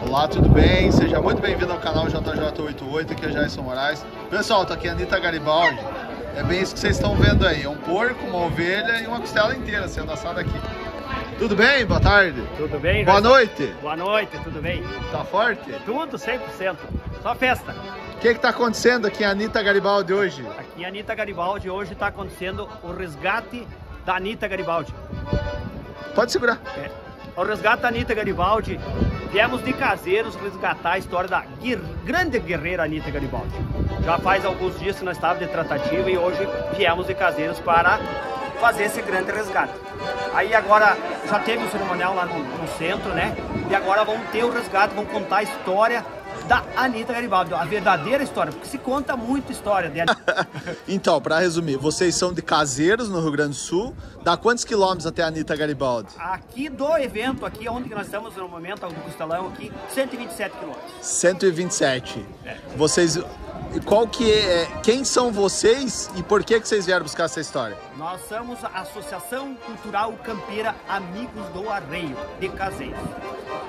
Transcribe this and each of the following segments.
Olá, tudo bem? Seja muito bem-vindo ao canal JJ88, aqui é Jason Moraes. Pessoal, tô aqui a Anitta Garibaldi. É bem isso que vocês estão vendo aí, é um porco, uma ovelha e uma costela inteira sendo assada aqui. Tudo bem? Boa tarde. Tudo bem? Boa noite. Boa noite, tudo bem? Tá forte? Tudo 100%, só festa. O que tá acontecendo aqui em Anitta Garibaldi hoje? Aqui em Anitta Garibaldi hoje está acontecendo o resgate da Anitta Garibaldi. Pode segurar. O resgate da Anitta Garibaldi, viemos de Caseiros resgatar a história da grande guerreira Anitta Garibaldi. Já faz alguns dias que nós estávamos de tratativa e hoje viemos de Caseiros para fazer esse grande resgate. Aí agora já teve o cerimonial lá no centro, né? E agora vamos ter o resgate, vamos contar a história da Anitta Garibaldi, a verdadeira história, porque se conta muita história dela. Então, para resumir, vocês são de Caseiros, no Rio Grande do Sul. Dá quantos quilômetros até a Anitta Garibaldi? Aqui do evento, aqui onde nós estamos no momento, do Costelão, aqui, 127 quilômetros. 127. Vocês... Qual que é... Quem são vocês e por que vocês vieram buscar essa história? Nós somos a Associação Cultural Campeira Amigos do Arreio, de Caseiros.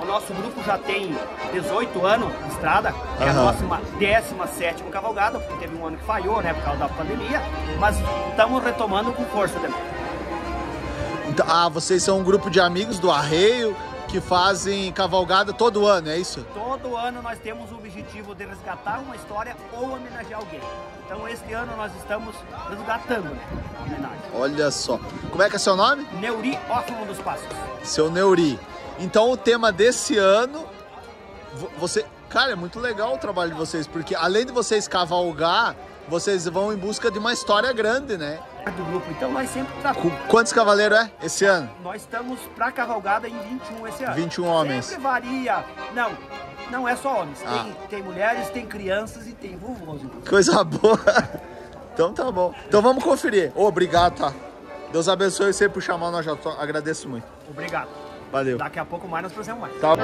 O nosso grupo já tem 18 anos de estrada, é a nossa 17ª cavalgada, porque teve um ano que falhou, né, por causa da pandemia, mas estamos retomando com força também. Então, vocês são um grupo de amigos do Arreio que fazem cavalgada todo ano, é isso? Todo ano nós temos o objetivo de resgatar uma história ou homenagear alguém. Então este ano nós estamos resgatando, né, a homenagem. Olha só. Como é que é seu nome? Neuri Hoffman dos Passos. Seu Neuri. Então o tema desse ano, cara, é muito legal o trabalho de vocês, porque além de vocês cavalgar, vocês vão em busca de uma história grande, né? Do grupo, então nós sempre tratamos. Quantos cavaleiros é esse ano? Nós estamos para cavalgada em 21 esse ano. 21 homens. Sempre varia. Não é só homens. Tem mulheres, tem crianças e tem vovôs. Coisa boa. Então tá bom. Então vamos conferir. Obrigado, tá? Deus abençoe você por chamar, nós já agradeço muito. Obrigado. Valeu. Daqui a pouco mais nós fazemos mais. Tá.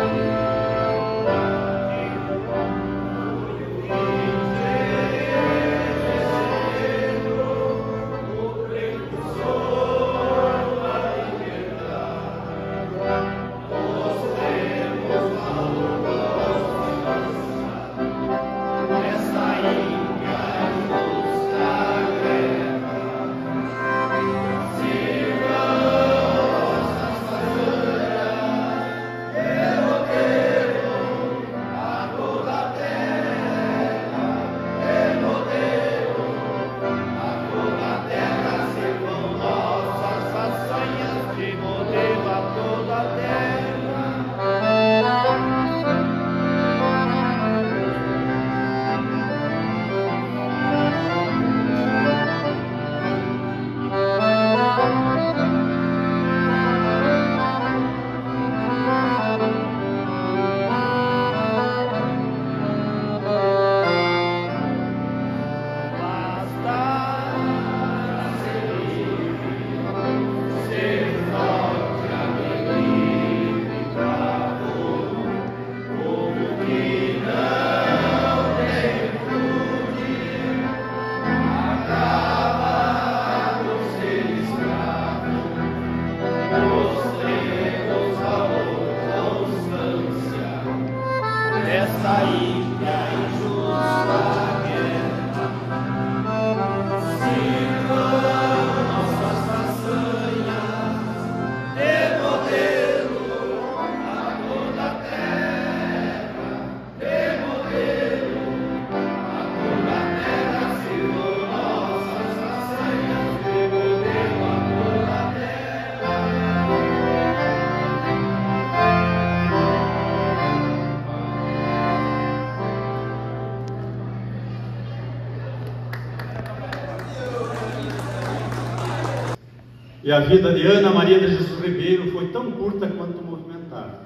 E a vida de Ana Maria de Jesus Ribeiro foi tão curta quanto movimentada.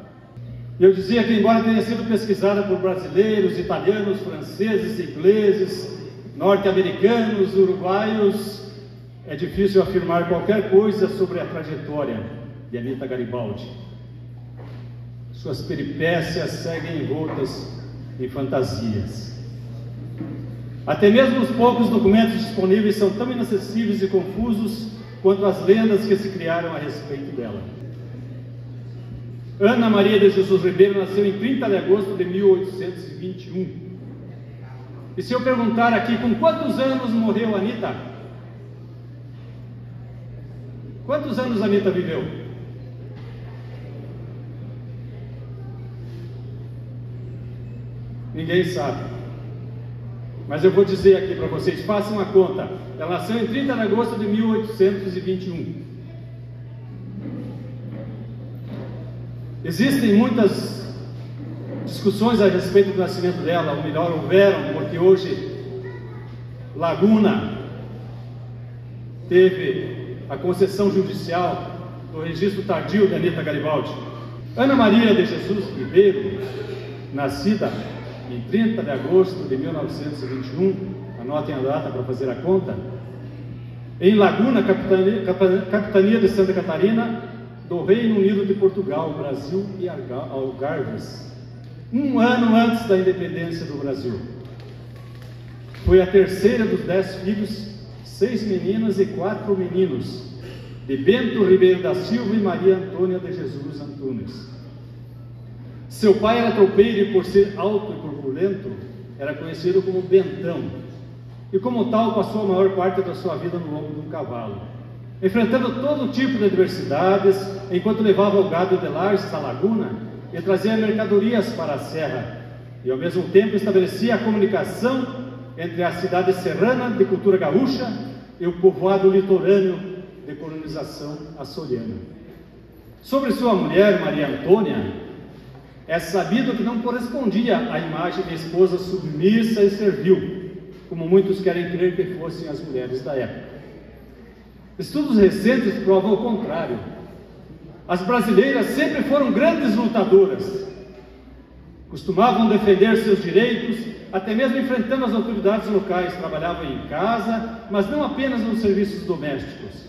Eu dizia que, embora tenha sido pesquisada por brasileiros, italianos, franceses, ingleses, norte-americanos, uruguaios, é difícil afirmar qualquer coisa sobre a trajetória de Anitta Garibaldi. Suas peripécias seguem envoltas em fantasias. Até mesmo os poucos documentos disponíveis são tão inacessíveis e confusos quanto as lendas que se criaram a respeito dela. Ana Maria de Jesus Ribeiro nasceu em 30 de agosto de 1821. E se eu perguntar aqui, com quantos anos morreu Anita? Quantos anos a Anita viveu? Ninguém sabe. Mas eu vou dizer aqui para vocês, façam a conta. Ela nasceu em 30 de agosto de 1821. Existem muitas discussões a respeito do nascimento dela, ou melhor, houveram, porque hoje Laguna teve a concessão judicial do registro tardio de Anita Garibaldi. Ana Maria de Jesus Ribeiro, nascida em 30 de agosto de 1921, anotem a data para fazer a conta, em Laguna, capitania de Santa Catarina, do Reino Unido de Portugal, Brasil e Algarves, um ano antes da independência do Brasil. Foi a terceira dos 10 filhos, 6 meninas e 4 meninos, de Bento Ribeiro da Silva e Maria Antônia de Jesus Antunes. Seu pai era tropeiro e, por ser alto e corpulento, era conhecido como Bentão, e como tal passou a maior parte da sua vida no lombo de um cavalo, enfrentando todo tipo de adversidades, enquanto levava o gado de Lages à Laguna e trazia mercadorias para a serra, e ao mesmo tempo estabelecia a comunicação entre a cidade serrana de cultura gaúcha e o povoado litorâneo de colonização açoriana. Sobre sua mulher, Maria Antônia, é sabido que não correspondia à imagem de esposa submissa e servil, como muitos querem crer que fossem as mulheres da época. Estudos recentes provam o contrário. As brasileiras sempre foram grandes lutadoras, costumavam defender seus direitos, até mesmo enfrentando as autoridades locais. Trabalhavam em casa, mas não apenas nos serviços domésticos.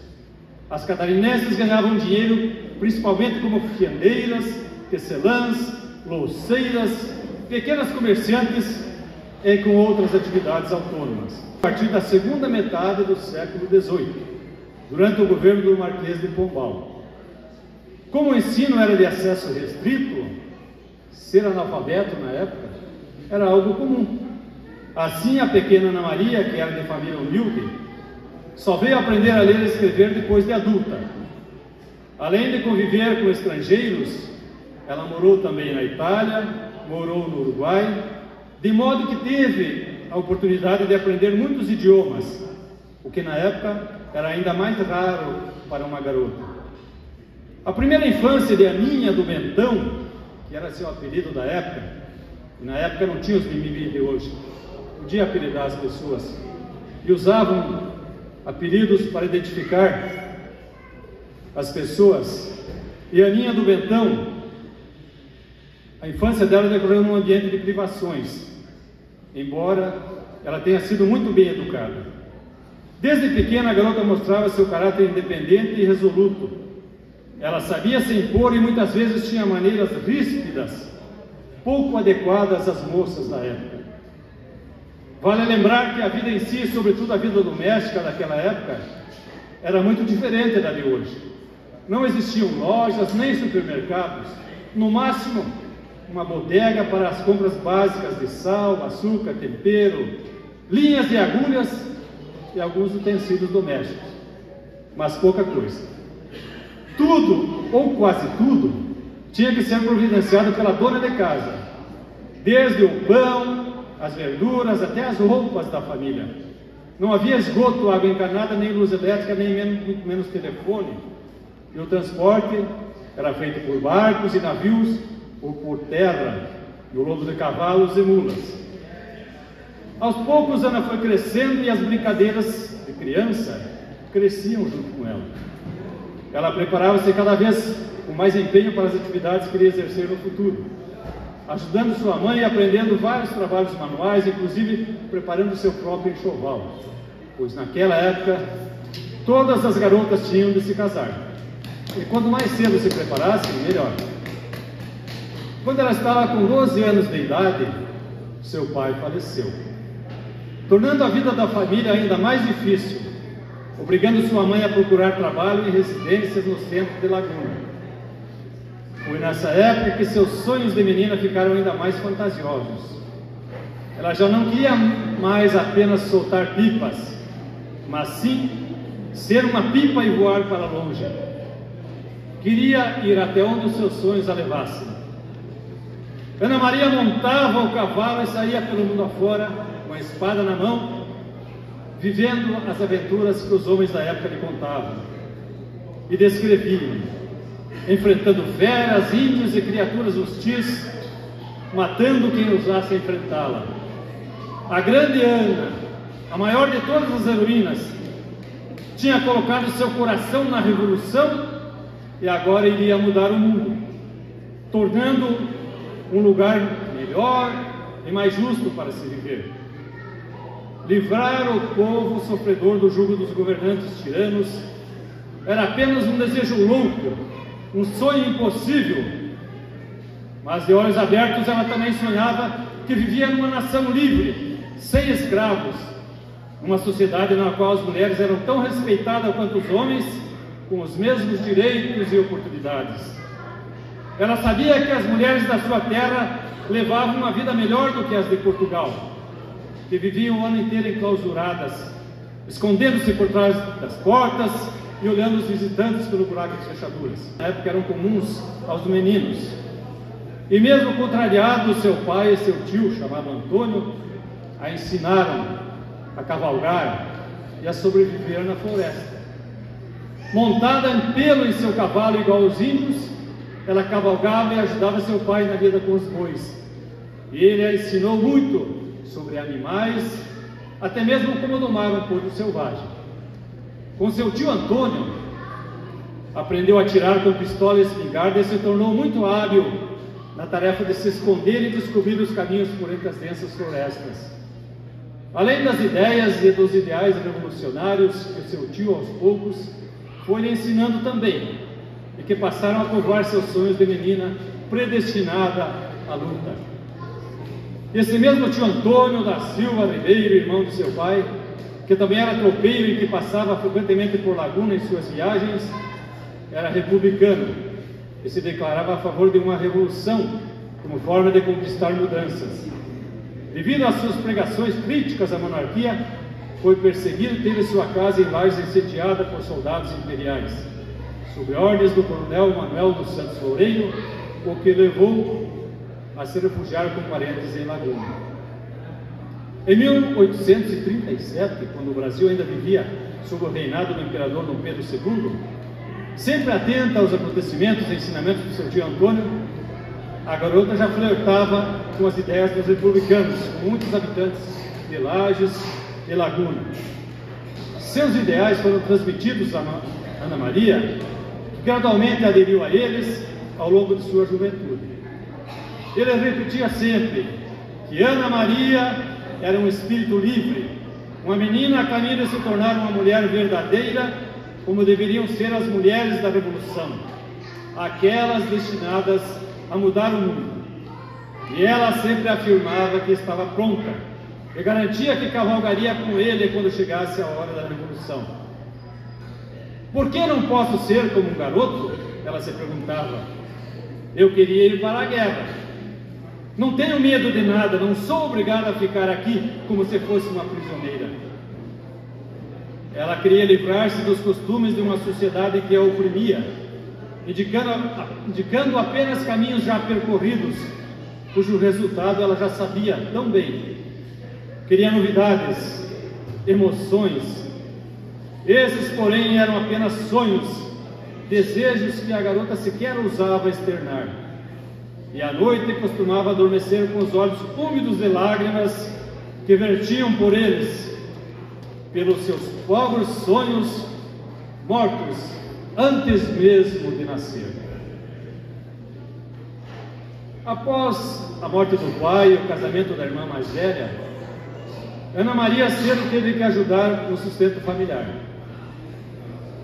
As catarinenses ganhavam dinheiro principalmente como fiandeiras, tecelãs, louceiras, pequenas comerciantes e com outras atividades autônomas. A partir da segunda metade do século XVIII, durante o governo do Marquês de Pombal. Como o ensino era de acesso restrito, ser analfabeto na época era algo comum. Assim, a pequena Ana Maria, que era de família humilde, só veio aprender a ler e escrever depois de adulta. Além de conviver com estrangeiros, ela morou também na Itália, morou no Uruguai, de modo que teve a oportunidade de aprender muitos idiomas, o que na época era ainda mais raro para uma garota. A primeira infância de Aninha do Bentão, que era seu apelido da época, e na época não tinha os mimimi de hoje, podia apelidar as pessoas, e usavam apelidos para identificar as pessoas. E Aninha do Bentão, a infância dela decorreu num ambiente de privações, embora ela tenha sido muito bem educada. Desde pequena, a garota mostrava seu caráter independente e resoluto. Ela sabia se impor e muitas vezes tinha maneiras ríspidas, pouco adequadas às moças da época. Vale lembrar que a vida em si, sobretudo a vida doméstica daquela época, era muito diferente da de hoje. Não existiam lojas nem supermercados, no máximo uma bodega para as compras básicas de sal, açúcar, tempero, linhas de agulhas e alguns utensílios domésticos, mas pouca coisa. Tudo, ou quase tudo, tinha que ser providenciado pela dona de casa, desde o pão, as verduras, até as roupas da família. Não havia esgoto, água encanada, nem luz elétrica, nem muito menos telefone, e o transporte era feito por barcos e navios, ou por terra, no lombo de cavalos e mulas. Aos poucos, Ana foi crescendo e as brincadeiras de criança cresciam junto com ela. Ela preparava-se cada vez com mais empenho para as atividades que iria exercer no futuro, ajudando sua mãe e aprendendo vários trabalhos manuais, inclusive preparando seu próprio enxoval, pois naquela época todas as garotas tinham de se casar, e quanto mais cedo se preparassem, melhor. Quando ela estava com 12 anos de idade, seu pai faleceu, tornando a vida da família ainda mais difícil, obrigando sua mãe a procurar trabalho em residências no centro de Laguna. Foi nessa época que seus sonhos de menina ficaram ainda mais fantasiosos. Ela já não queria mais apenas soltar pipas, mas sim ser uma pipa e voar para longe. Queria ir até onde os seus sonhos a levassem. Ana Maria montava o cavalo e saía pelo mundo afora, com a espada na mão, vivendo as aventuras que os homens da época lhe contavam e descreviam, enfrentando feras, índios e criaturas hostis, matando quem ousasse enfrentá-la. A grande Ana, a maior de todas as heroínas, tinha colocado seu coração na revolução e agora iria mudar o mundo, tornando um lugar melhor e mais justo para se viver. Livrar o povo sofredor do jugo dos governantes tiranos era apenas um desejo louco, um sonho impossível, mas de olhos abertos ela também sonhava que vivia numa nação livre, sem escravos, uma sociedade na qual as mulheres eram tão respeitadas quanto os homens, com os mesmos direitos e oportunidades. Ela sabia que as mulheres da sua terra levavam uma vida melhor do que as de Portugal, que viviam o ano inteiro enclausuradas, escondendo-se por trás das portas e olhando os visitantes pelo buraco das fechaduras. Na época eram comuns aos meninos. E mesmo contrariado, seu pai e seu tio, chamado Antônio, a ensinaram a cavalgar e a sobreviver na floresta. Montada em pelo em seu cavalo igual aos índios, ela cavalgava e ajudava seu pai na lida com os bois. E ele a ensinou muito sobre animais, até mesmo como domar um porco selvagem. Com seu tio Antônio, aprendeu a atirar com pistola e espingarda e se tornou muito hábil na tarefa de se esconder e descobrir os caminhos por entre as densas florestas. Além das ideias e dos ideais revolucionários que seu tio aos poucos foi lhe ensinando também, e que passaram a povoar seus sonhos de menina predestinada à luta. Esse mesmo tio Antônio da Silva Ribeiro, irmão de seu pai, que também era tropeiro e que passava frequentemente por Laguna em suas viagens, era republicano e se declarava a favor de uma revolução como forma de conquistar mudanças. Devido às suas pregações críticas à monarquia, foi perseguido e teve sua casa em Lages incendiada por soldados imperiais, sob ordens do coronel Manuel dos Santos Loureiro, o que levou a se refugiar com parentes em Laguna. Em 1837, quando o Brasil ainda vivia sob o reinado do imperador Dom Pedro II, sempre atenta aos acontecimentos e ensinamentos do seu tio Antônio, a garota já flertava com as ideias dos republicanos, com muitos habitantes de Lages e Laguna. Seus ideais foram transmitidos a Ana Maria, que gradualmente aderiu a eles ao longo de sua juventude. Ele repetia sempre que Ana Maria era um espírito livre, uma menina a caminho de se tornar uma mulher verdadeira, como deveriam ser as mulheres da Revolução, aquelas destinadas a mudar o mundo. E ela sempre afirmava que estava pronta e garantia que cavalgaria com ele quando chegasse a hora da Revolução. Por que não posso ser como um garoto? Ela se perguntava. Eu queria ir para a guerra. Não tenho medo de nada, não sou obrigada a ficar aqui como se fosse uma prisioneira. Ela queria livrar-se dos costumes de uma sociedade que a oprimia, indicando apenas caminhos já percorridos, cujo resultado ela já sabia tão bem. Queria novidades, emoções. Esses, porém, eram apenas sonhos, desejos que a garota sequer ousava externar. E à noite costumava adormecer com os olhos úmidos de lágrimas que vertiam por eles, pelos seus pobres sonhos mortos antes mesmo de nascer. Após a morte do pai e o casamento da irmã mais velha, Ana Maria cedo teve que ajudar no sustento familiar.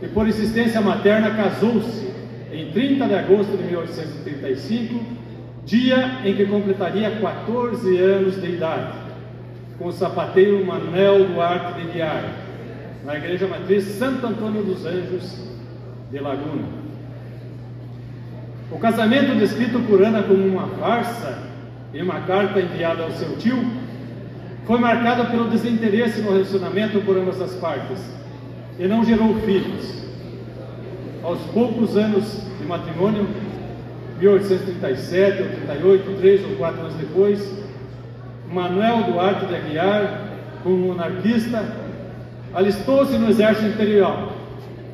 E por insistência materna casou-se em 30 de agosto de 1835, dia em que completaria 14 anos de idade, com o sapateiro Manuel Duarte de Guiar, na igreja matriz Santo Antônio dos Anjos de Laguna. O casamento, descrito por Ana como uma farsa em uma carta enviada ao seu tio, foi marcado pelo desinteresse no relacionamento por ambas as partes e não gerou filhos. Aos poucos anos de matrimônio, 1837 ou 38, 3 ou 4 anos depois, Manuel Duarte de Aguiar, como monarquista, alistou-se no exército imperial,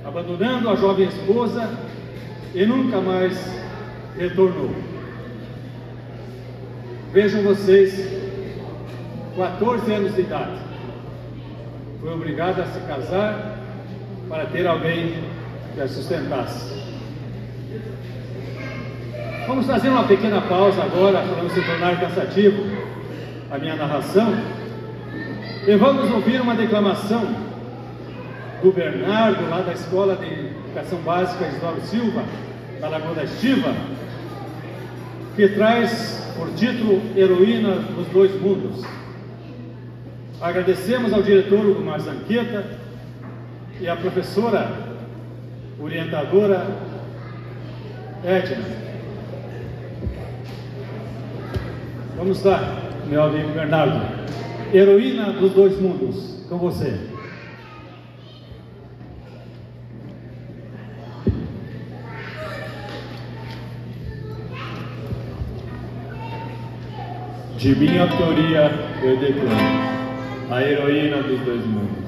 abandonando a jovem esposa e nunca mais retornou. Vejam vocês, 14 anos de idade, foi obrigado a se casar para ter alguém que a sustentasse. Vamos fazer uma pequena pausa agora, para não se tornar cansativo a minha narração, e vamos ouvir uma declamação do Bernardo, lá da Escola de Educação Básica Isidoro Silva, da Lagoa da Estiva, que traz por título Heroína dos Dois Mundos. Agradecemos ao diretor Hugo Marzanqueta e à professora orientadora Edna. Vamos lá, meu amigo Bernardo. Heroína dos Dois Mundos, com você. De minha autoria eu declamo a heroína dos dois mundos.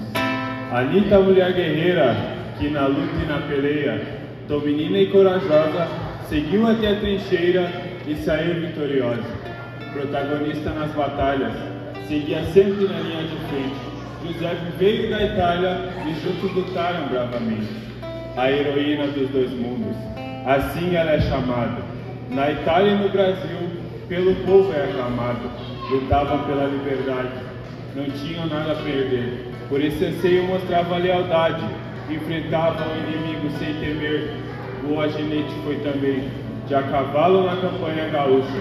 Anita, a mulher guerreira, que na luta e na peleia, tão menina e corajosa, seguiu até a trincheira e saiu vitoriosa. Protagonista nas batalhas, seguia sempre na linha de frente. José veio da Itália e juntos lutaram bravamente. A heroína dos dois mundos, assim ela é chamada. Na Itália e no Brasil, pelo povo é aclamado. Lutavam pela liberdade, não tinham nada a perder. Por esse anseio mostrava lealdade, enfrentavam o inimigo sem temer. Boa ginete foi também, de a cavalo na campanha gaúcha,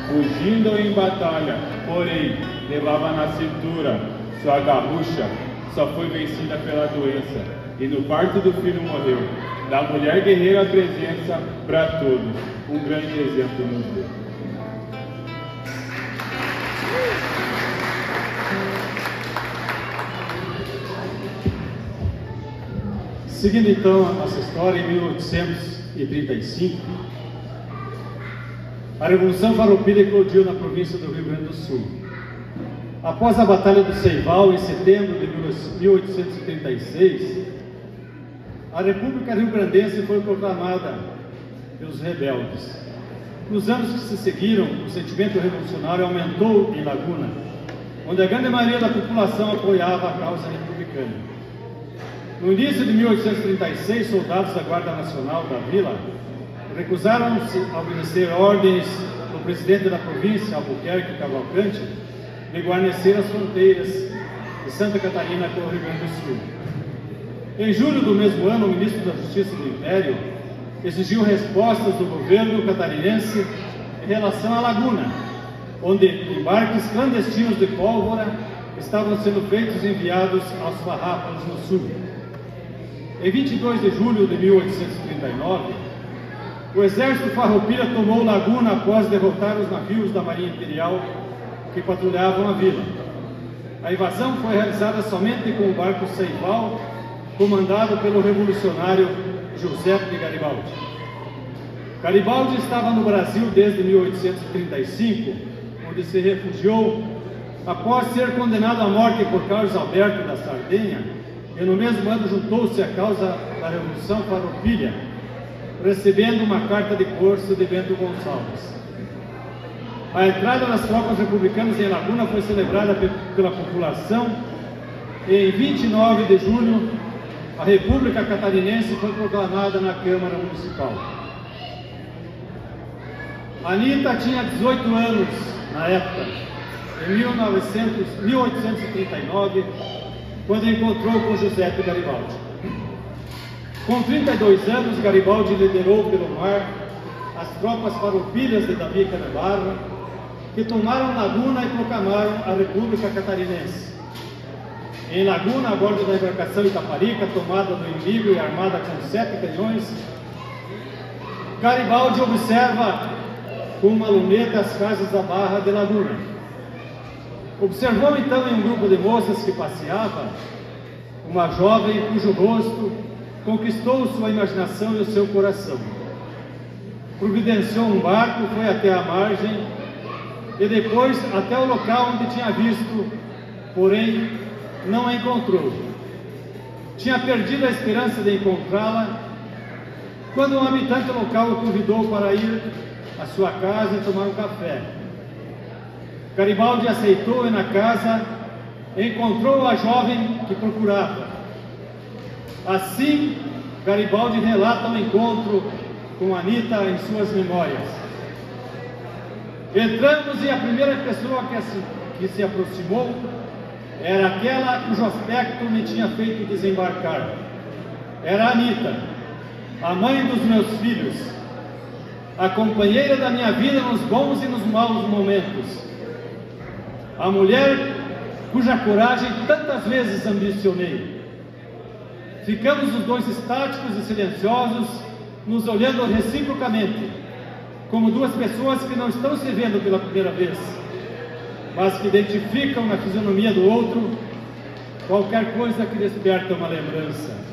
fugindo em batalha, porém levava na cintura sua garrucha. Só foi vencida pela doença, e no parto do filho morreu. Da mulher guerreira a presença para todos, um grande exemplo nos deu. Seguindo então a nossa história, em 1835, a Revolução Farroupilha eclodiu na província do Rio Grande do Sul. Após a Batalha do Ceival, em setembro de 1836, a República Rio-Grandense foi proclamada pelos rebeldes. Nos anos que se seguiram, o sentimento revolucionário aumentou em Laguna, onde a grande maioria da população apoiava a causa republicana. No início de 1836, soldados da Guarda Nacional da Vila recusaram-se a obedecer ordens do presidente da província, Albuquerque Cavalcante, de guarnecer as fronteiras de Santa Catarina com o Rio Grande do Sul. Em julho do mesmo ano, o ministro da Justiça do Império exigiu respostas do governo catarinense em relação à Laguna, onde embarques clandestinos de pólvora estavam sendo feitos e enviados aos farrapos no sul. Em 22 de julho de 1839, o exército farroupilha tomou Laguna após derrotar os navios da Marinha Imperial que patrulhavam a vila. A invasão foi realizada somente com o barco Ceival, comandado pelo revolucionário José de Garibaldi. Garibaldi estava no Brasil desde 1835, onde se refugiou após ser condenado à morte por Carlos Alberto da Sardenha, e no mesmo ano juntou-se à causa da Revolução Farroupilha, recebendo uma carta de corso de Bento Gonçalves. A entrada das tropas republicanas em Laguna foi celebrada pela população e em 29 de julho a República Catarinense foi proclamada na Câmara Municipal. Anita tinha 18 anos na época, em 1839, quando encontrou com José de Garibaldi. Com 32 anos, Garibaldi liderou pelo mar as tropas farroupilhas de Davi Canabarra, que tomaram Laguna e proclamaram a República Catarinense. Em Laguna, a bordo da embarcação Itaparica, tomada do inimigo e armada com 7 canhões, Garibaldi observa com uma luneta as casas da Barra de Laguna. Observou então em um grupo de moças que passeava uma jovem cujo rosto conquistou sua imaginação e o seu coração. Providenciou um barco, foi até a margem e depois até o local onde tinha visto, porém não a encontrou. Tinha perdido a esperança de encontrá-la quando um habitante local o convidou para ir à sua casa e tomar um café. Garibaldi aceitou e na casa encontrou a jovem que procurava. Assim, Garibaldi relata o encontro com Anita em suas memórias. Entramos e a primeira pessoa que se aproximou era aquela cujo aspecto me tinha feito desembarcar. Era Anita, a mãe dos meus filhos, a companheira da minha vida nos bons e nos maus momentos, a mulher cuja coragem tantas vezes ambicionei. Ficamos os dois estáticos e silenciosos, nos olhando reciprocamente, como duas pessoas que não estão se vendo pela primeira vez, mas que identificam na fisionomia do outro qualquer coisa que desperta uma lembrança.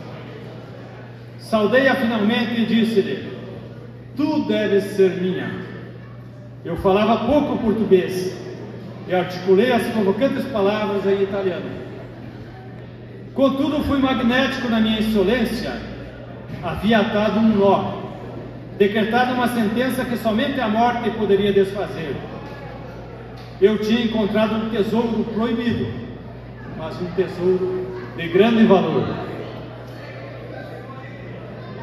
Saudei-a finalmente e disse-lhe: tu deves ser minha. Eu falava pouco português e articulei as provocantes palavras em italiano. Contudo, fui magnético na minha insolência. Havia atado um nó, decretado uma sentença que somente a morte poderia desfazer. Eu tinha encontrado um tesouro proibido, mas um tesouro de grande valor.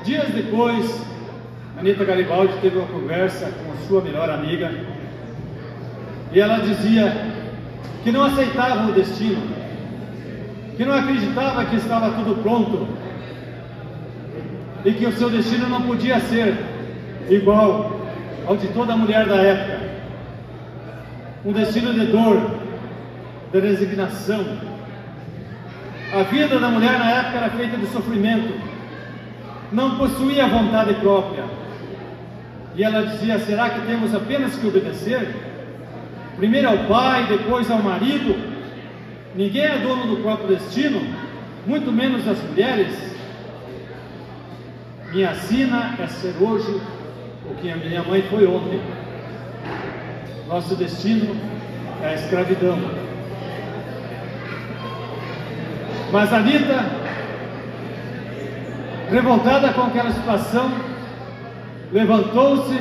Dias depois, Anita Garibaldi teve uma conversa com sua melhor amiga e ela dizia que não aceitava o destino, que não acreditava que estava tudo pronto e que o seu destino não podia ser igual ao de toda mulher da época. Um destino de dor, de resignação. A vida da mulher na época era feita de sofrimento, não possuía vontade própria. E ela dizia: será que temos apenas que obedecer? Primeiro ao pai, depois ao marido? Ninguém é dono do próprio destino, muito menos as mulheres. Minha sina é ser hoje o que a minha mãe foi ontem. Nosso destino é a escravidão. Mas Anita, revoltada com aquela situação, levantou-se,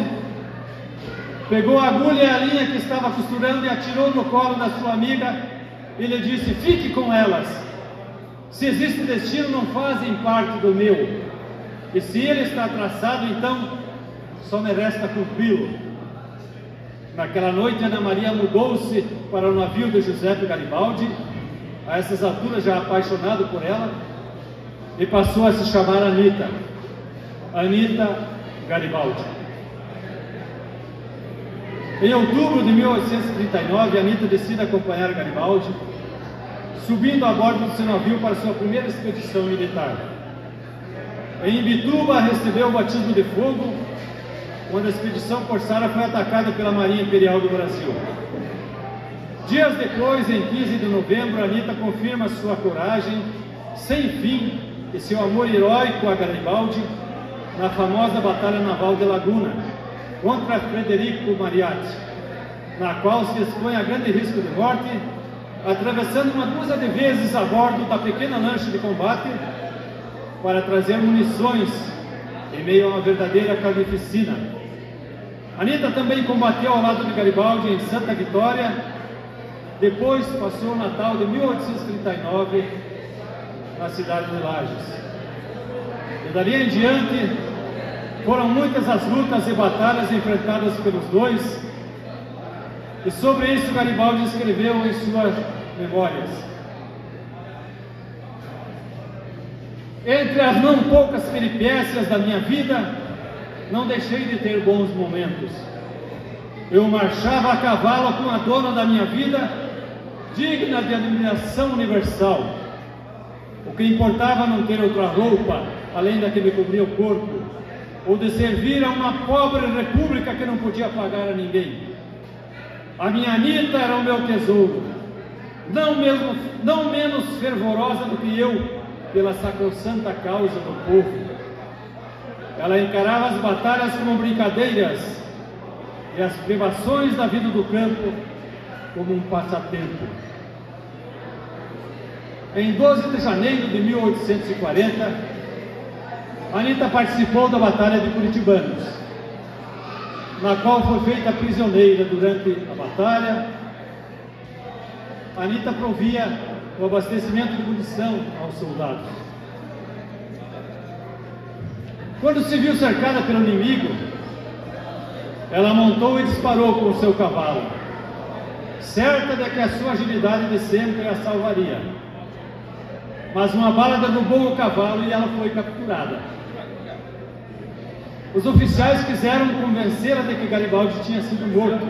pegou a agulha e a linha que estava costurando e atirou no colo da sua amiga e lhe disse: fique com elas. Se existe destino, não fazem parte do meu. E se ele está traçado, então só me resta cumpri-lo. Naquela noite, Ana Maria mudou-se para o navio de Giuseppe Garibaldi, a essas alturas já apaixonado por ela, e passou a se chamar Anita. Anita Garibaldi. Em outubro de 1839, Anita decide acompanhar Garibaldi, subindo a bordo do seu navio para sua primeira expedição militar. Em Imbituba, recebeu o batismo de fogo, quando a expedição corsária foi atacada pela Marinha Imperial do Brasil. Dias depois, em 15 de novembro, Anita confirma sua coragem sem fim e seu amor heróico a Garibaldi na famosa Batalha Naval de Laguna, contra Frederico Mariatti, na qual se expõe a grande risco de morte, atravessando uma dúzia de vezes a bordo da pequena lancha de combate para trazer munições em meio a uma verdadeira carnificina. Anita também combateu ao lado de Garibaldi em Santa Vitória. Depois passou o Natal de 1839 na cidade de Lages. E dali em diante foram muitas as lutas e batalhas enfrentadas pelos dois, e sobre isso Garibaldi escreveu em suas memórias: entre as não poucas peripécias da minha vida, não deixei de ter bons momentos. Eu marchava a cavalo com a dona da minha vida, digna de admiração universal. O que importava não ter outra roupa, além da que me cobria o corpo. ou de servir a uma pobre república que não podia pagar a ninguém. A minha Anita era o meu tesouro, não menos fervorosa do que eu pela sacrossanta causa do povo. Ela encarava as batalhas como brincadeiras e as privações da vida do campo como um passatempo. Em 12 de janeiro de 1840, Anita participou da Batalha de Curitibanos, na qual foi feita prisioneira. Durante a batalha, Anita provia o abastecimento de munição aos soldados. Quando se viu cercada pelo inimigo, ela montou e disparou com o seu cavalo, certa de que a sua agilidade de sempre a salvaria. Mas uma bala derrubou o cavalo e ela foi capturada. Os oficiais quiseram convencê-la de que Garibaldi tinha sido morto,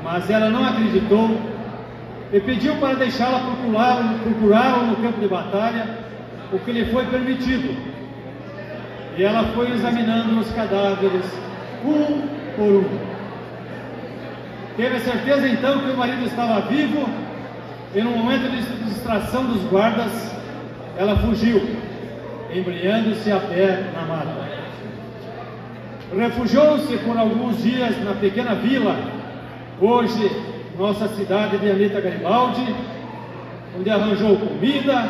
mas ela não acreditou e pediu para deixá-la procurá-lo no campo de batalha, o que lhe foi permitido. E ela foi examinando os cadáveres um por um. Teve a certeza então que o marido estava vivo e, no momento de distração dos guardas, ela fugiu, embreando-se a pé na mata. Refugiou-se por alguns dias na pequena vila, hoje nossa cidade de Anita Garibaldi, onde arranjou comida,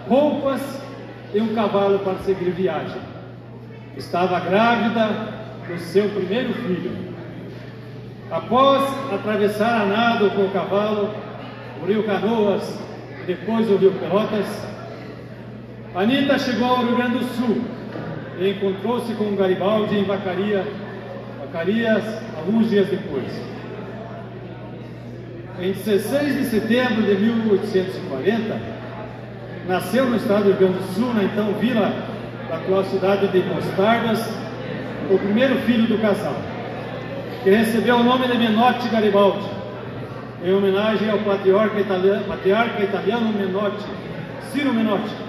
roupas e um cavalo para seguir viagem. Estava grávida do seu primeiro filho. Após atravessar a nado com o cavalo o rio Canoas e depois o rio Pelotas, Anita chegou ao Rio Grande do Sul e encontrou-se com Garibaldi em Vacarias alguns dias depois. Em 16 de setembro de 1840, nasceu no estado do Rio Grande do Sul, na então vila da atual cidade de Mostardas, o primeiro filho do casal, que recebeu o nome de Menotti Garibaldi, em homenagem ao patriarca italiano Menotti, Ciro Menotti.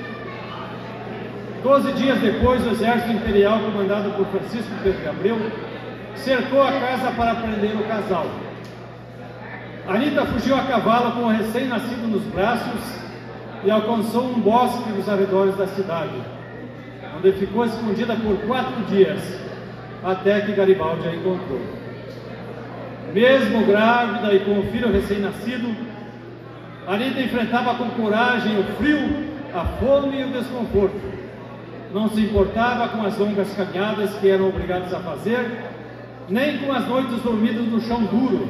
12 dias depois, o exército imperial, comandado por Francisco Pedro de Abreu, cercou a casa para prender o casal. Anita fugiu a cavalo com o recém-nascido nos braços e alcançou um bosque nos arredores da cidade, onde ficou escondida por 4 dias, até que Garibaldi a encontrou. Mesmo grávida e com o filho recém-nascido, Anita enfrentava com coragem o frio, a fome e o desconforto. Não se importava com as longas caminhadas que eram obrigados a fazer, nem com as noites dormidas no chão duro,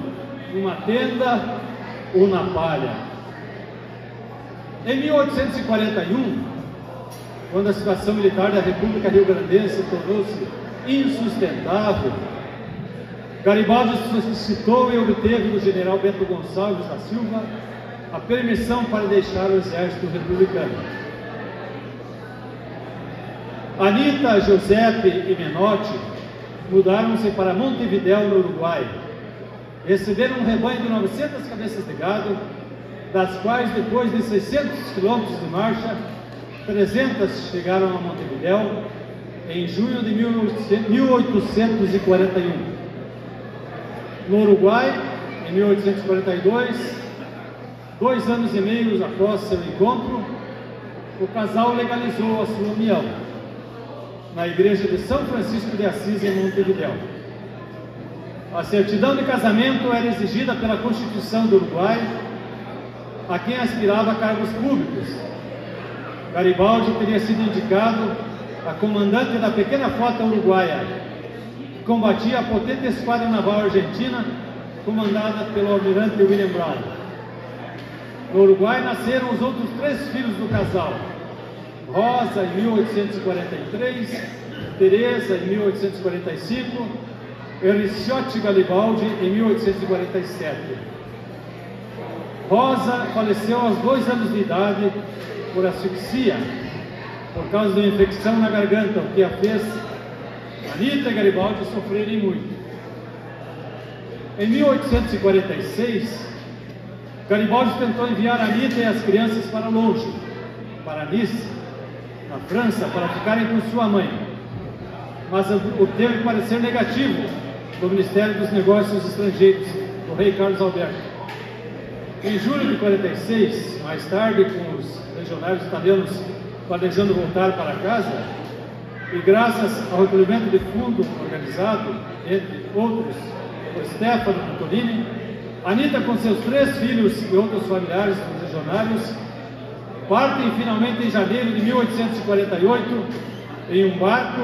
numa tenda ou na palha. Em 1841, quando a situação militar da República Rio-Grandense tornou-se insustentável, Garibaldi solicitou e obteve do general Bento Gonçalves da Silva a permissão para deixar o exército republicano. Anita, Giuseppe e Menotti mudaram-se para Montevidéu, no Uruguai. Receberam um rebanho de 900 cabeças de gado, das quais, depois de 600 quilômetros de marcha, 300 chegaram a Montevidéu em junho de 1841. No Uruguai, em 1842, 2 anos e meio após seu encontro, o casal legalizou a sua união na igreja de São Francisco de Assis, em Montevidéu. A certidão de casamento era exigida pela Constituição do Uruguai a quem aspirava a cargos públicos. Garibaldi teria sido indicado a comandante da pequena frota uruguaia, que combatia a potente esquadra naval argentina, comandada pelo almirante William Brown. No Uruguai nasceram os outros 3 filhos do casal: Rosa, em 1843, Teresa, em 1845, e Ricciotti Garibaldi, em 1847. Rosa faleceu aos 2 anos de idade por asfixia, por causa de uma infecção na garganta, o que a fez Anita e Garibaldi sofrerem muito. Em 1846, Garibaldi tentou enviar Anita e as crianças para longe, para Nice, na França, para ficarem com sua mãe. mas obteve parecer negativo do Ministério dos Negócios Estrangeiros, do rei Carlos Alberto. Em julho de 46, mais tarde, com os legionários italianos planejando voltar para casa, e graças ao recolhimento de fundo organizado, entre outros, por Stefano Buttolini, Anita, com seus 3 filhos e outros familiares dos legionários, partem finalmente em janeiro de 1848 em um barco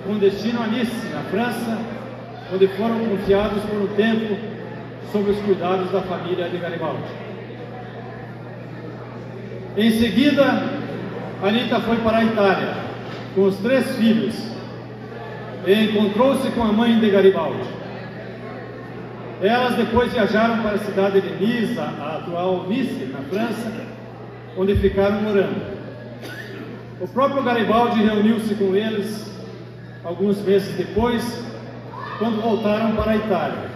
com destino a Nice, na França, onde foram confiados por um tempo sob os cuidados da família de Garibaldi. Em seguida, Anita foi para a Itália com os 3 filhos e encontrou-se com a mãe de Garibaldi. Elas depois viajaram para a cidade de Nice, a atual Nice, na França, onde ficaram morando. O próprio Garibaldi reuniu-se com eles alguns meses depois, quando voltaram para a Itália.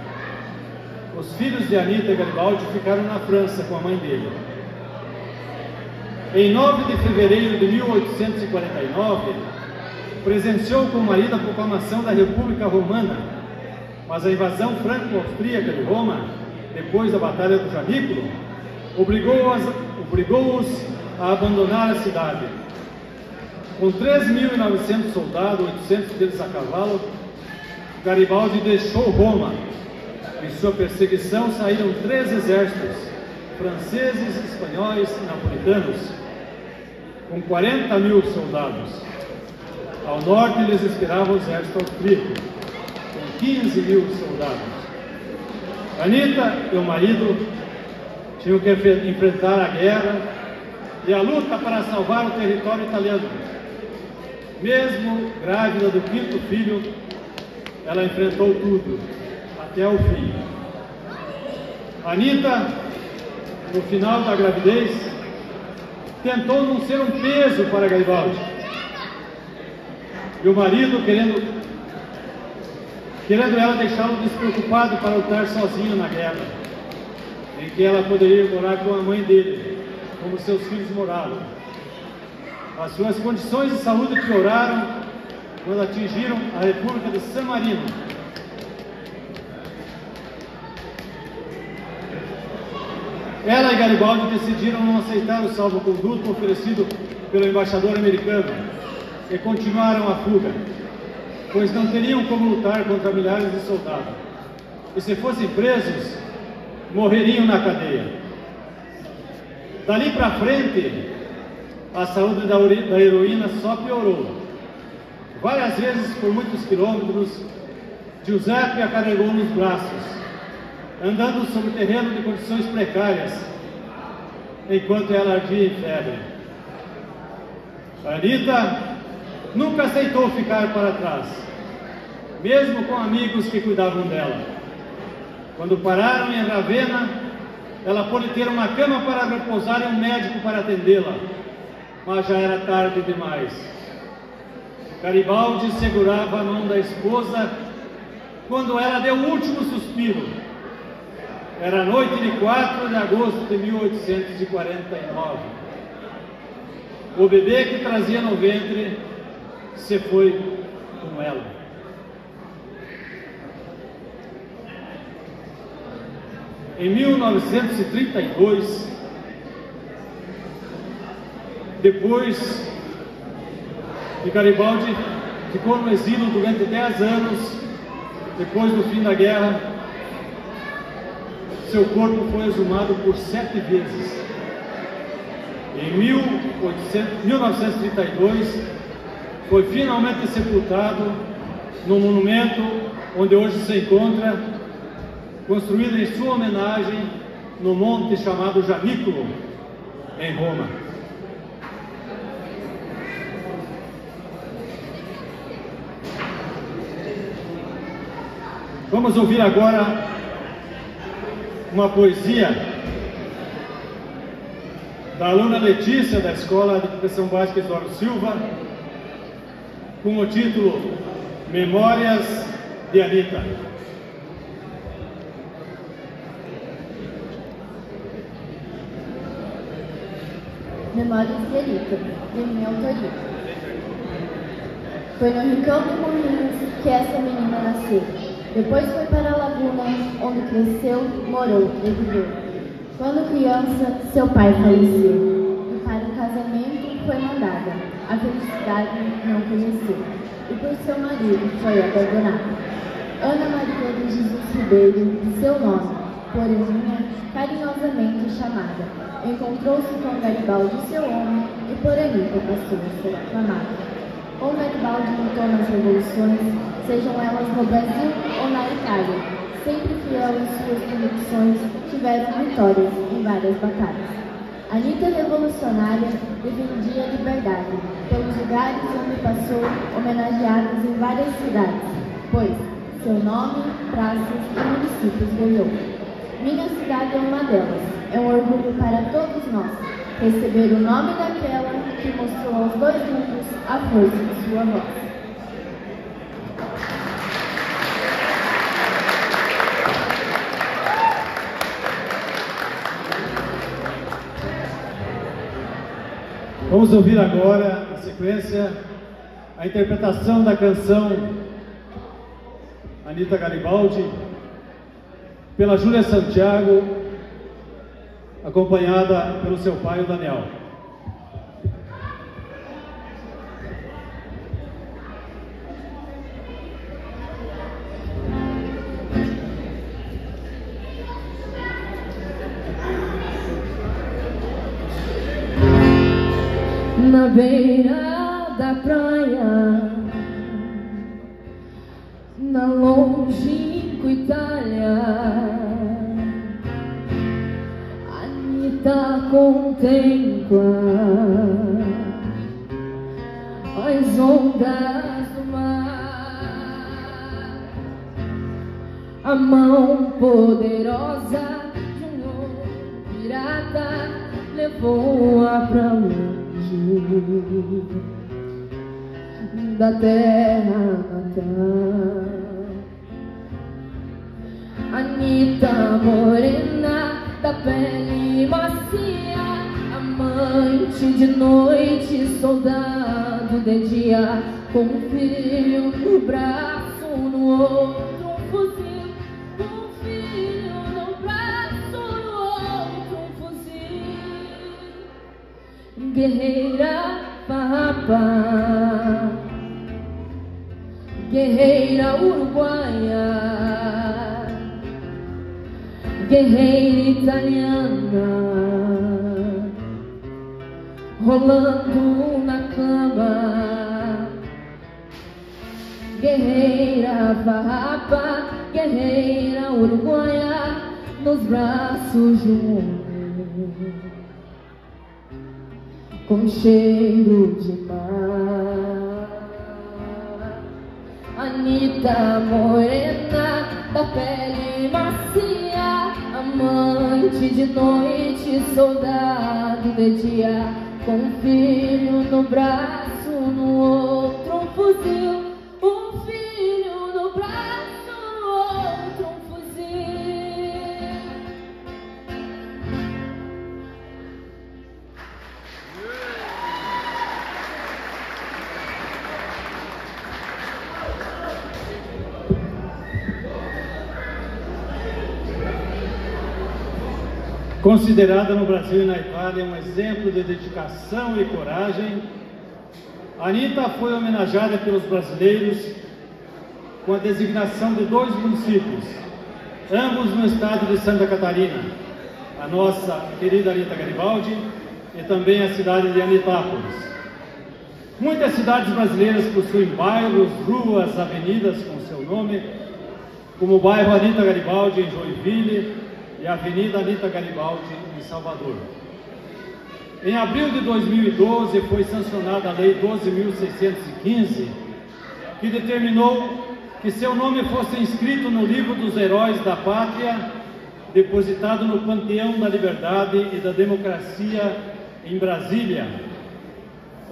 Os filhos de Anita e Garibaldi ficaram na França com a mãe dele. Em 9 de fevereiro de 1849, presenciou com o marido a proclamação da República Romana, mas a invasão franco-austríaca de Roma, depois da Batalha do Janículo, obrigou-os a abandonar a cidade. Com 3.900 soldados, 800 deles a cavalo, Garibaldi deixou Roma. Em sua perseguição saíram 3 exércitos, franceses, espanhóis e napolitanos, com 40.000 soldados. Ao norte lhes esperava o exército austríaco, com 15.000 soldados. Anita e o marido tinham que enfrentar a guerra e a luta para salvar o território italiano. Mesmo grávida do 5º filho, ela enfrentou tudo, até o fim. Anita, no final da gravidez, tentou não ser um peso para Garibaldi. E o marido, querendo ela deixá-lo despreocupado para lutar sozinho na guerra, em que ela poderia morar com a mãe dele, como seus filhos moravam. As suas condições de saúde pioraram quando atingiram a República de San Marino. Ela e Garibaldi decidiram não aceitar o salvo-conduto oferecido pelo embaixador americano e continuaram a fuga, pois não teriam como lutar contra milhares de soldados. E se fossem presos, morreriam na cadeia. Dali para frente, a saúde da heroína só piorou. Várias vezes, por muitos quilômetros, Giuseppe a carregou nos braços, andando sobre terreno de condições precárias, enquanto ela ardia em febre. Anita nunca aceitou ficar para trás, mesmo com amigos que cuidavam dela. Quando pararam em Ravenna, ela pôde ter uma cama para repousar e um médico para atendê-la, mas já era tarde demais. Garibaldi segurava a mão da esposa quando ela deu o último suspiro. Era a noite de 4 de agosto de 1849. O bebê que trazia no ventre se foi com ela. Em 1932, depois que Garibaldi ficou no exílio durante 10 anos, depois do fim da guerra, seu corpo foi exumado por 7 vezes. Em 1932, foi finalmente sepultado no monumento onde hoje se encontra, construído em sua homenagem no monte chamado Janículo, em Roma. Vamos ouvir agora uma poesia da aluna Letícia, da Escola de Educação Básica Eduardo Silva, com o título Memórias de Anita. Memórias de Anita, de minha autoria. Foi no Rincão de Morrinhos que essa menina nasceu. Depois foi para a Laguna, onde cresceu, morou e viveu. Quando criança, seu pai faleceu. E para o casamento foi mandada. A felicidade não conheceu. E por seu marido foi abandonada. Ana Maria de Jesus Ribeiro, de seu nome, Porezinha, carinhosamente chamada, encontrou-se com Garibaldi, seu homem, e por Anita passou a ser aclamada. Com Garibaldi lutou nas revoluções, sejam elas no Brasil ou na Itália, sempre fiel em suas convicções, tiveram vitórias em várias batalhas. Anita revolucionária defendia a liberdade, pelos lugares onde passou, homenageadas em várias cidades, pois seu nome, praças e municípios ganhou. Minha cidade é uma delas, é um orgulho para todos nós, receber o nome daquela que mostrou aos dois mundos a força de sua voz. Vamos ouvir agora, na sequência, a interpretação da canção Anita Garibaldi, pela Júlia Santiago, acompanhada pelo seu pai, o Daniel. Na beira da praia, na longínqua Itália, Anita contempla as ondas do mar, a mão poderosa de um pirata levou-a pra longe da terra natal. Anita morena, da pele macia, amante de noite, soldado de dia, com um filho no braço, no outro um fuzil, um filho no braço, no outro um fuzil. Guerreira farrapa, guerreira uruguaia, guerreira italiana, rolando na cama. Guerreira farrapa, guerreira uruguaia, nos braços de um homem com cheiro de mar. Anita morena, da pele macia, amante de noite, soldado de dia, com um filho no braço, no outro um fuzil, um filho no braço, no outro um fuzil. Considerada no Brasil e na Itália um exemplo de dedicação e coragem, Anita foi homenageada pelos brasileiros com a designação de 2 municípios, ambos no estado de Santa Catarina, a nossa querida Anita Garibaldi e também a cidade de Anitápolis. Muitas cidades brasileiras possuem bairros, ruas, avenidas com seu nome, como o bairro Anita Garibaldi em Joinville e a Avenida Anita Garibaldi em Salvador. Em abril de 2012 foi sancionada a Lei 12.615, que determinou que seu nome fosse inscrito no livro dos heróis da pátria, depositado no Panteão da Liberdade e da Democracia em Brasília.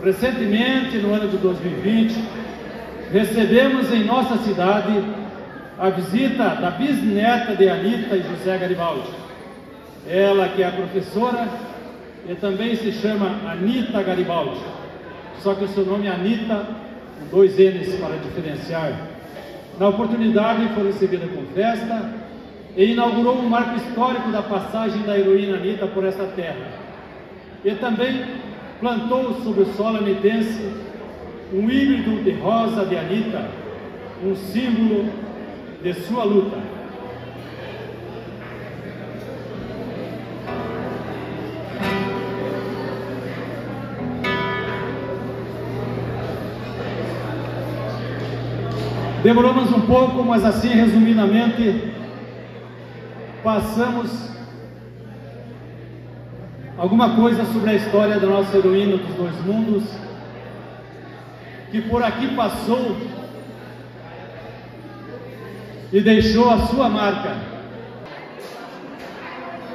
Recentemente, no ano de 2020, recebemos em nossa cidade a visita da bisneta de Anita e José Garibaldi. Ela que é a professora e também se chama Anita Garibaldi, só que o seu nome Anita com 2 N's para diferenciar. Na oportunidade foi recebida com festa e inaugurou um marco histórico da passagem da heroína Anitta por esta terra. E também plantou sobre o solo anitense um híbrido de rosa de Anitta, um símbolo de sua luta. Demoramos um pouco, mas assim, resumidamente, passamos alguma coisa sobre a história da nossa heroína dos 2 mundos, que por aqui passou e deixou a sua marca.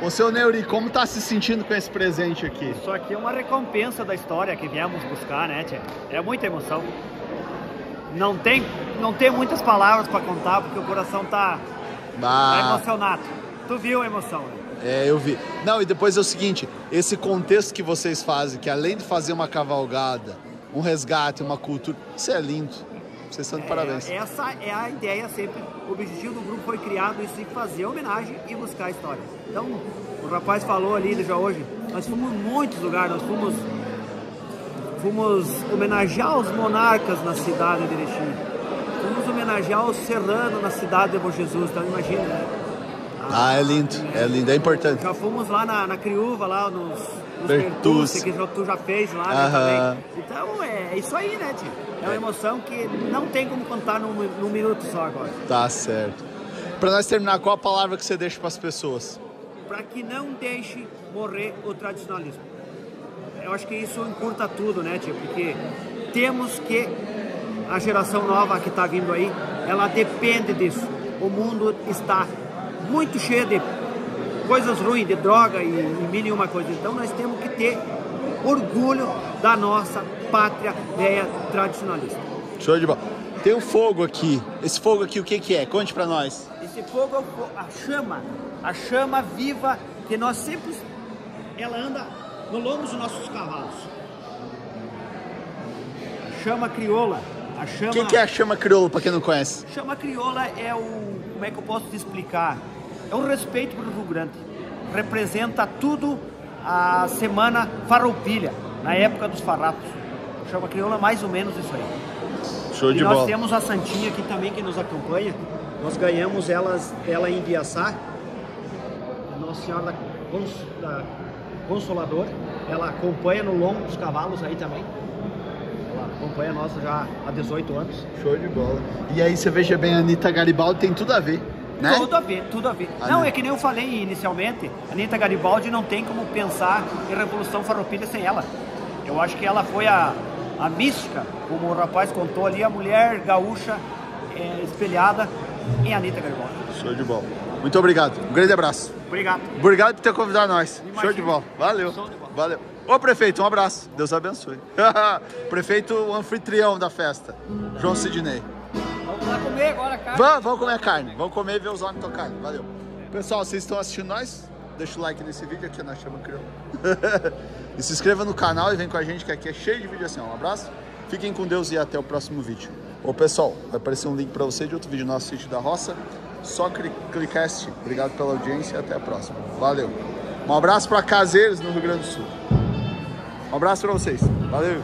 Ô, seu Neuri, como tá se sentindo com esse presente aqui? Isso aqui é uma recompensa da história que viemos buscar, né, tia? É muita emoção. Não tem muitas palavras para contar, porque o coração tá emocionado. Tu viu a emoção, né? É, eu vi. Não, e depois é o seguinte, esse contexto que vocês fazem, que além de fazer uma cavalgada, um resgate, uma cultura, isso é lindo. Vocês estão de parabéns. Essa é a ideia sempre. O objetivo do grupo foi criado isso, de fazer homenagem e buscar a história. Então, o rapaz falou ali já hoje, nós fomos em muitos lugares, nós fomos homenagear os monarcas na cidade de Erechim. Fomos homenagear os serranos na cidade de Bom Jesus, então imagina, né? É lindo, é importante. Já fomos lá na Criúva, lá nos Bertucci, que tu já fez lá, né, também. Então é isso aí, né, tio? É uma emoção que não tem como contar num minuto só agora. Tá certo. Pra nós terminar, qual a palavra que você deixa para as pessoas? Para que não deixe morrer o tradicionalismo. Eu acho que isso encurta tudo, né, tio? Porque temos que, a geração nova que está vindo aí, ela depende disso. O mundo está muito cheio de coisas ruins, de droga e mil e uma coisa. Então nós temos que ter orgulho da nossa pátria velha tradicionalista. Show de bola. Tem um fogo aqui. Esse fogo aqui, o que é? Conte para nós. Esse fogo é a chama viva que nós sempre, ela anda no lombo dos nossos cavalos. A chama crioula. O que é a chama crioula, para quem não conhece? Chama crioula é como é que eu posso te explicar? É um respeito pelo Rio Grande. Representa tudo a semana farroupilha, na época dos farrapos. Chama crioula mais ou menos isso aí. Show de bola. Nós temos a Santinha aqui também que nos acompanha. Nós ganhamos ela em Ibiaçá. Nossa Senhora da Consolador. Ela acompanha no lombo dos cavalos aí também. Ela acompanha nós já há 18 anos. Show de bola. E aí você veja bem, a Anitta Garibaldi tem tudo a ver, né? Tudo a ver, tudo a ver. Não, é que nem eu falei inicialmente, a Anitta Garibaldi não tem como pensar em Revolução Farroupilha sem ela. Eu acho que ela foi a mística, como o rapaz contou ali, a mulher gaúcha espelhada em Anitta Garibaldi. Show de bola. Muito obrigado. Um grande abraço. Obrigado. Obrigado por ter convidado nós. Imagina. Show de bola. Valeu. Show de bola. Valeu. Ô prefeito, um abraço. Deus abençoe. Prefeito, o anfitrião da festa. João Sidney. Vamos lá comer agora, cara. Vamos comer carne. Vamos comer e ver os homens tocarem. Valeu. Pessoal, vocês estão assistindo nós? Deixa o like nesse vídeo aqui, nós chamamos crioulo. E se inscreva no canal e vem com a gente que aqui é cheio de vídeo assim. Um abraço. Fiquem com Deus e até o próximo vídeo. Ô pessoal, vai aparecer um link pra você de outro vídeo nosso Sítio da Roça. Só clicar e assistir. Obrigado pela audiência e até a próxima. Valeu. Um abraço para Caseiros, no Rio Grande do Sul. Um abraço para vocês. Valeu.